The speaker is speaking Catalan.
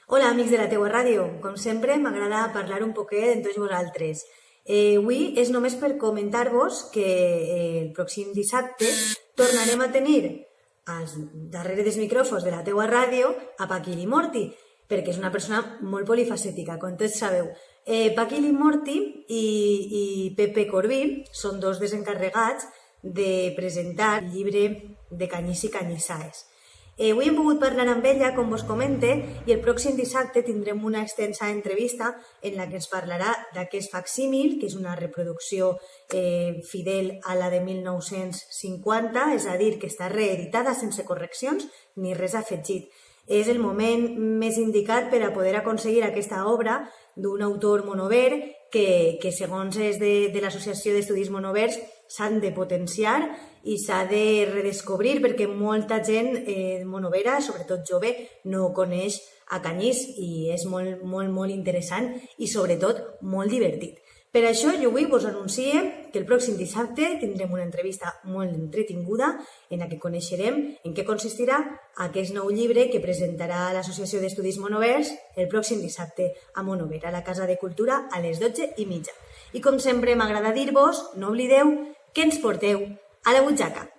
Hola, amics de la teua ràdio. Com sempre, m'agrada parlar un poquet amb tots vosaltres. Avui és només per comentar-vos que el pròxim dissabte tornarem a tenir darrere dels micròfons de la teua ràdio a Paquili Morti, perquè és una persona molt polifacètica, com tots sabeu. Paquili Morti i Pepe Corbí són dos dels encarregats de presentar el llibre de Canyís i Canyissaes. Avui hem pogut parlar amb ella, com vos comente, i el pròxim dissabte tindrem una extensa entrevista en la que ens parlarà d'aquest facsímil, que és una reproducció fidel a la de 1950, és a dir, que està reeditada sense correccions ni res afegit. És el moment més indicat per a poder aconseguir aquesta obra d'un autor monover que segons és de l'Associació d'Estudis Monovers, s'han de potenciar i s'ha de redescobrir perquè molta gent monovera, sobretot jove, no coneix a Canyís i és molt, molt, molt interessant i sobretot molt divertit. Per això jo avui vos anuncie que el pròxim dissabte tindrem una entrevista molt entretinguda en la que coneixerem en què consistirà aquest nou llibre que presentarà l'Associació d'Estudis Monovers el pròxim dissabte a Monover, a la Casa de Cultura, a les 12:30. I com sempre m'agrada dir-vos, no oblideu que ens porteu a la butxaca.